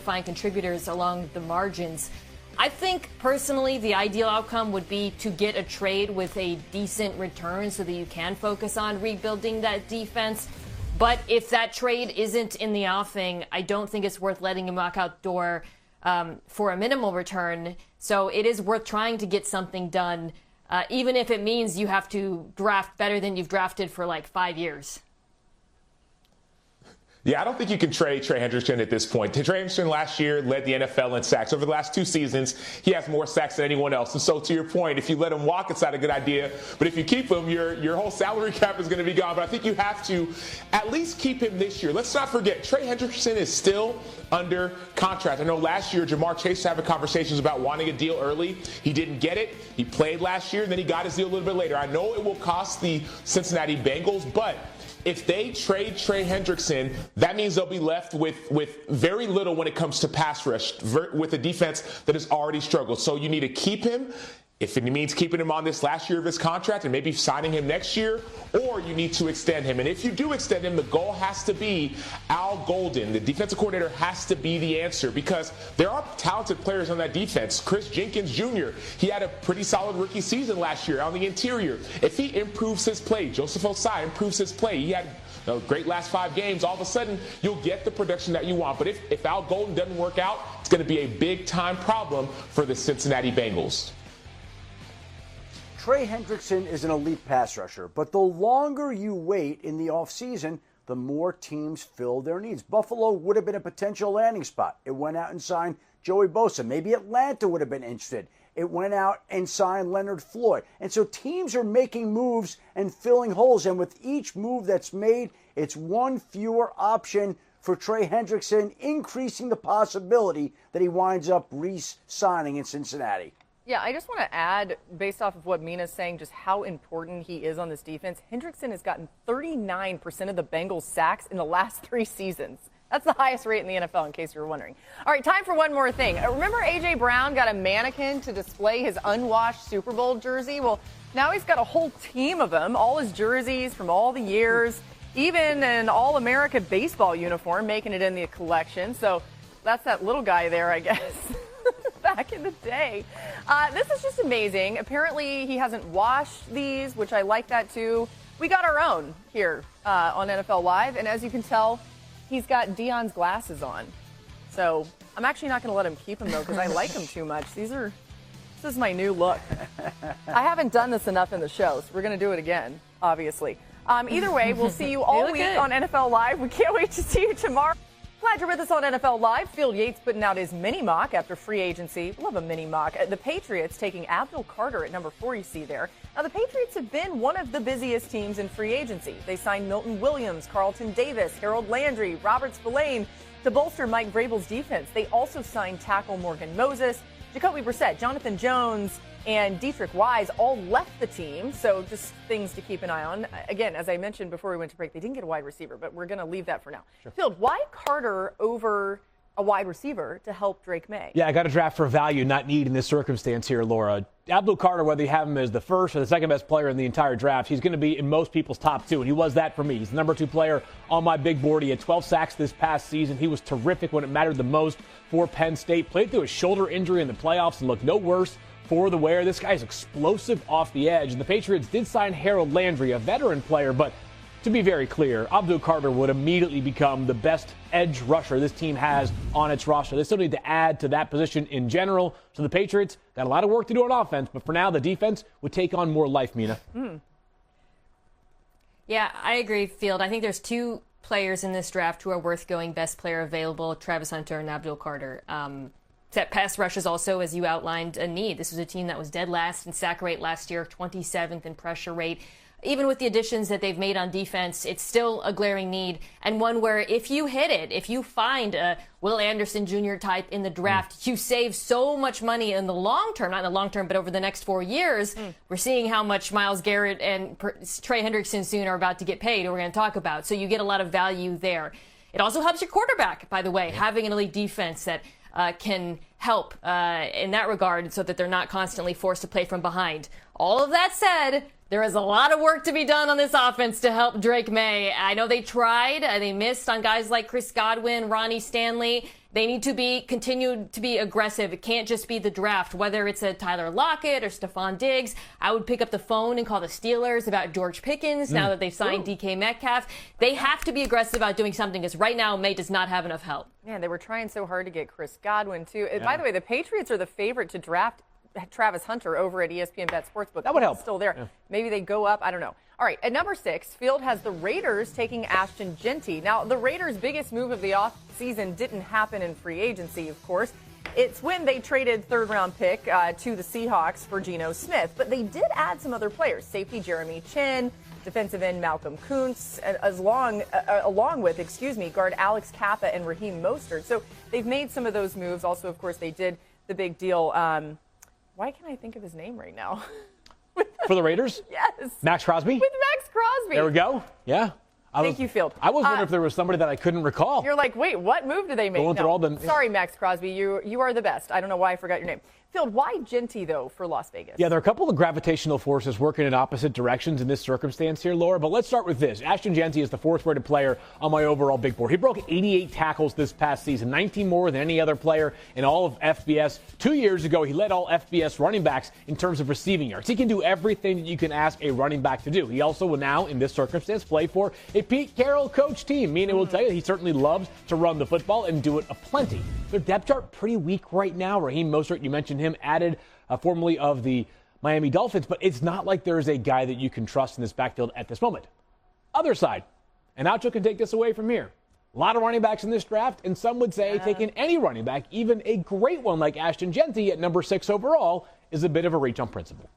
find contributors along the margins. I think, personally, the ideal outcome would be to get a trade with a decent return so that you can focus on rebuilding that defense. But if that trade isn't in the offing, I don't think it's worth letting him walk out the door for a minimal return. So it is worth trying to get something done, even if it means you have to draft better than you've drafted for like 5 years. Yeah, I don't think you can trade Trey Hendrickson at this point. Trey Hendrickson last year led the NFL in sacks. Over the last 2 seasons, he has more sacks than anyone else. And so to your point, if you let him walk, it's not a good idea. But if you keep him, your whole salary cap is going to be gone. But I think you have to at least keep him this year. Let's not forget, Trey Hendrickson is still under contract. I know last year, Jamar Chase was having conversations about wanting a deal early. He didn't get it. He played last year, and then he got his deal a little bit later. I know it will cost the Cincinnati Bengals, but if they trade Trey Hendrickson, that means they'll be left with very little when it comes to pass rush, with a defense that has already struggled. So you need to keep him, if it means keeping him on this last year of his contract and maybe signing him next year, or you need to extend him. And if you do extend him, the goal has to be Al Golden. The defensive coordinator has to be the answer, because there are talented players on that defense. Chris Jenkins Jr., he had a pretty solid rookie season last year on the interior. If he improves his play, Joseph Osai improves his play, he had a great last 5 games, all of a sudden you'll get the production that you want. But if Al Golden doesn't work out, it's going to be a big-time problem for the Cincinnati Bengals. Trey Hendrickson is an elite pass rusher, but the longer you wait in the offseason, the more teams fill their needs. Buffalo would have been a potential landing spot. It went out and signed Joey Bosa. Maybe Atlanta would have been interested. It went out and signed Leonard Floyd. And so teams are making moves and filling holes. And with each move that's made, it's one fewer option for Trey Hendrickson, increasing the possibility that he winds up re-signing in Cincinnati. Yeah, I just want to add, based off of what Mina's saying, just how important he is on this defense. Hendrickson has gotten 39% of the Bengals' sacks in the last 3 seasons. That's the highest rate in the NFL, in case you were wondering. All right, time for one more thing. Remember A.J. Brown got a mannequin to display his unwashed Super Bowl jersey? Well, now he's got a whole team of them, all his jerseys from all the years, even an All-America baseball uniform making it in the collection. So that's that little guy there, I guess. Back in the day. This is just amazing. Apparently he hasn't washed these, which I like that too. We got our own here on NFL Live, and as you can tell, he's got Dion's glasses on. So I'm actually not going to let him keep them though, because I like them too much. This is my new look. I haven't done this enough in the show, so we're going to do it again, obviously. Either way, we'll see you all week on NFL Live. We can't wait to see you tomorrow. Glad you're with us on NFL Live. Field Yates putting out his mini mock after free agency. Love a mini mock. The Patriots taking Abdul Carter at number 4, you see there. Now, the Patriots have been one of the busiest teams in free agency. They signed Milton Williams, Carlton Davis, Harold Landry, Robert Spillane to bolster Mike Vrabel's defense. They also signed tackle Morgan Moses, Jacoby Brissett, Jonathan Jones, and Dietrich Wise all left the team, so just things to keep an eye on. Again, as I mentioned before we went to break, they didn't get a wide receiver, but we're going to leave that for now. Sure. Field, why Carter over a wide receiver to help Drake May? Yeah, I got to draft for value, not need in this circumstance here, Laura. Abdul Carter, whether you have him as the first or the second best player in the entire draft, he's going to be in most people's top 2, and he was that for me. He's the number 2 player on my big board. He had 12 sacks this past season. He was terrific when it mattered the most for Penn State. Played through a shoulder injury in the playoffs and looked no worse for the wear. This guy is explosive off the edge. And the Patriots did sign Harold Landry, a veteran player, but to be very clear, Abdul Carter would immediately become the best edge rusher this team has on its roster. They still need to add to that position in general. So the Patriots got a lot of work to do on offense, but for now, the defense would take on more life, Mina. Yeah, I agree, Field. I think there's 2 players in this draft who are worth going best player available, Travis Hunter and Abdul Carter. That pass rush is also, as you outlined, a need. This was a team that was dead last in sack rate last year, 27th in pressure rate. Even with the additions that they've made on defense, it's still a glaring need, and one where if you hit it, if you find a Will Anderson Jr. type in the draft, you save so much money in the long term, not in the long term, but over the next 4 years. We're seeing how much Myles Garrett and Trey Hendrickson soon are about to get paid, and we're going to talk about. So you get a lot of value there. It also helps your quarterback, by the way, having an elite defense that can help in that regard so that they're not constantly forced to play from behind. All of that said, there is a lot of work to be done on this offense to help Drake May. I know they tried. They missed on guys like Chris Godwin, Ronnie Stanley. They need to continue to be aggressive. It can't just be the draft, whether it's a Tyler Lockett or Stephon Diggs. I would pick up the phone and call the Steelers about George Pickens now that they've signed DK Metcalf. They have to be aggressive about doing something because right now May does not have enough help. Yeah, they were trying so hard to get Chris Godwin, too. Yeah. By the way, the Patriots are the favorite to draft Travis Hunter over at ESPN Bet Sportsbook. That would help. Still there. Yeah. Maybe they go up. I don't know. All right, at number 6, Field has the Raiders taking Ashton Jeanty. Now, the Raiders' biggest move of the offseason didn't happen in free agency, of course. It's when they traded third-round pick to the Seahawks for Geno Smith. But they did add some other players. Safety Jeremy Chin, defensive end Malcolm Kuntz, along with guard Alex Kappa and Raheem Mostert. So they've made some of those moves. Also, of course, they did the big deal. Why can't I think of his name right now? For the Raiders? Yes. Max Crosby? With Max Crosby. There we go. Yeah. Thank you, Field. I was wondering if there was somebody that I couldn't recall. You're like, wait, what move did they make? Sorry, Max Crosby. You are the best. I don't know why I forgot your name. Field, why Jeanty, though, for Las Vegas? Yeah, there are a couple of gravitational forces working in opposite directions in this circumstance here, Laura. But let's start with this. Ashton Jeanty is the 4th-rated player on my overall big board. He broke 88 tackles this past season, 19 more than any other player in all of FBS. 2 years ago, he led all FBS running backs in terms of receiving yards. He can do everything that you can ask a running back to do. He also will now, in this circumstance, play for a Pete Carroll coach team, meaning will tell you he certainly loves to run the football and do it aplenty. Their depth chart pretty weak right now. Raheem Mostert, you mentioned him, added formerly of the Miami Dolphins, but it's not like there is a guy that you can trust in this backfield at this moment. Other side, and Alcho can take this away from here. A lot of running backs in this draft, and some would say taking any running back, even a great one like Ashton Jeanty at number 6 overall, is a bit of a reach on principle.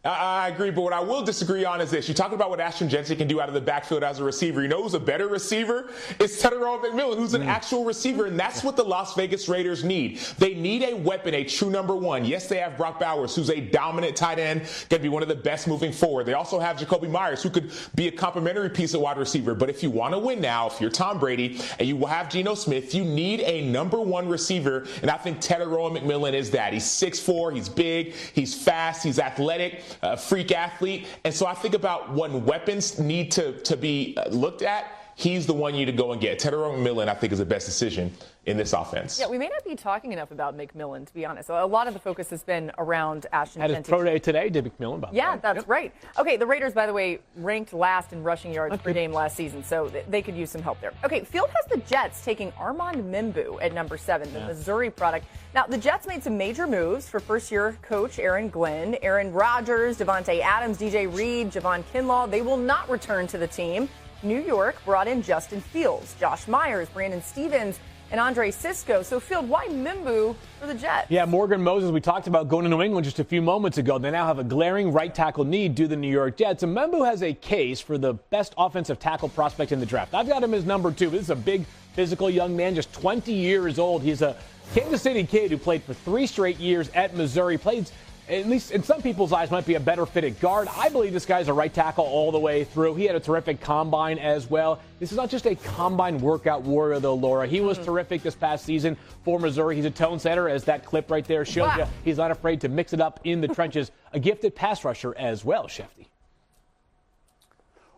I agree, but what I will disagree on is this. You're talking about what Ashton Jeanty can do out of the backfield as a receiver. You know who's a better receiver? It's Tedero McMillan, who's an actual receiver, and that's what the Las Vegas Raiders need. They need a weapon, a true number 1. Yes, they have Brock Bowers, who's a dominant tight end, going to be one of the best moving forward. They also have Jacoby Myers, who could be a complementary piece of wide receiver. But if you want to win now, if you're Tom Brady and you have Geno Smith, you need a number 1 receiver, and I think Tedero McMillan is that. He's 6'4", he's big, he's fast, he's athletic. Freak athlete. And so I think about when weapons need to be looked at, he's the one you to go and get. Tedero McMillan, I think, is the best decision in this offense. Yeah, we may not be talking enough about McMillan, to be honest. A lot of the focus has been around Ashton Jeanty. Had his pro day today, did McMillan, by the way. Yeah, that's right. Okay, the Raiders, by the way, ranked last in rushing yards per game last season, so they could use some help there. Okay, Field has the Jets taking Armand Mimbu at number 7, the Missouri product. Now, the Jets made some major moves for first-year coach Aaron Glenn, Aaron Rodgers, Devontae Adams, DJ Reed, Javon Kinlaw. They will not return to the team. New York brought in Justin Fields, Josh Myers, Brandon Stevens, and Andre Sisco. So, Field, why Mimbu for the Jets? Yeah, Morgan Moses, we talked about going to New England just a few moments ago. They now have a glaring right tackle need due to the New York Jets. And Mimbu has a case for the best offensive tackle prospect in the draft. I've got him as number 2. This is a big, physical young man, just 20 years old. He's a Kansas City kid who played for 3 straight years at Missouri, played, at least in some people's eyes, might be a better fitted guard. I believe this guy's a right tackle all the way through. He had a terrific combine as well. This is not just a combine workout warrior, though, Laura. He was terrific this past season for Missouri. He's a tone setter, as that clip right there shows you. He's not afraid to mix it up in the trenches. A gifted pass rusher as well, Schefter.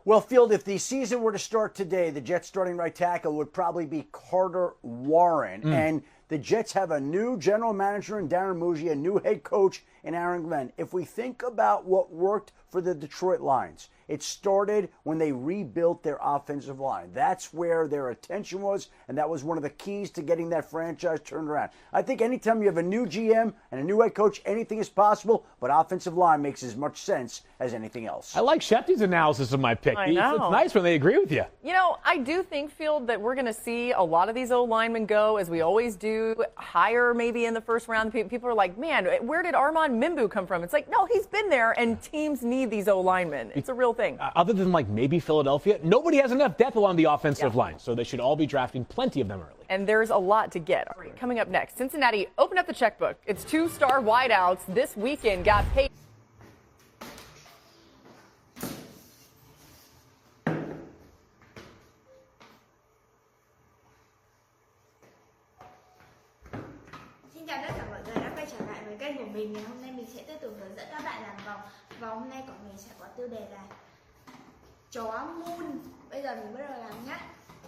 Well, Field, if the season were to start today, the Jets starting right tackle would probably be Carter Warren. And the Jets have a new general manager in Darren Muji, a new head coach in Aaron Glenn. If we think about what worked for the Detroit Lions, it started when they rebuilt their offensive line. That's where their attention was, and that was one of the keys to getting that franchise turned around. I think anytime you have a new GM and a new head coach, anything is possible, but offensive line makes as much sense as anything else. I like Schefter's analysis of my pick. I know. It's nice when they agree with you. You know, I do think, Field, that we're going to see a lot of these old linemen go, as we always do, higher maybe in the first round. People are like, man, where did Armand Mimbu come from? It's like, no, he's been there, and teams need these old linemen. It's a real thing. Other than like maybe Philadelphia, nobody has enough depth along the offensive line, so they should all be drafting plenty of them early. And there's a lot to get. All right, coming up next, Cincinnati, open up the checkbook. Its 2-star wideouts this weekend got paid. Xin chào tất cả mọi người đã quay trở lại với kênh của mình. Ngày hôm nay mình sẽ tiếp tục hướng dẫn các bạn làm vòng. Và hôm nay của mình sẽ có tiêu đề là chó moon. Bây giờ mình bắt đầu làm nhé.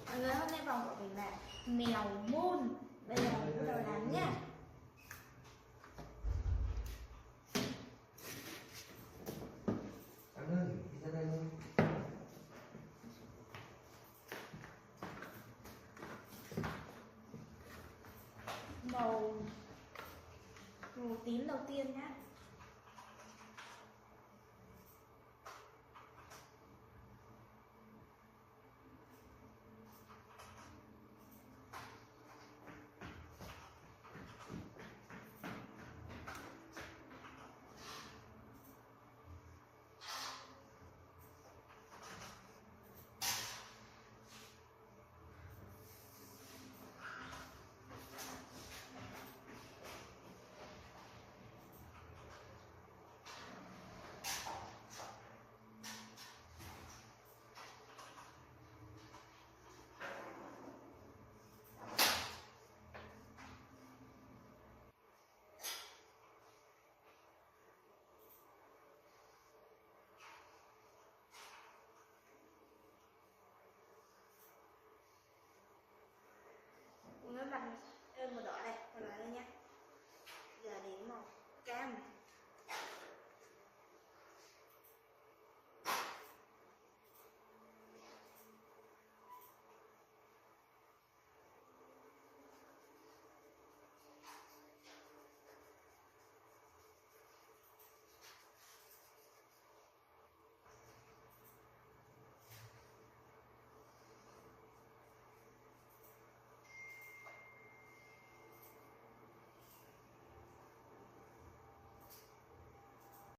Mọi người hôm nay vòng của mình là mèo moon. Bây giờ mình bắt đầu làm nha. Màu tím đầu tiên nhá.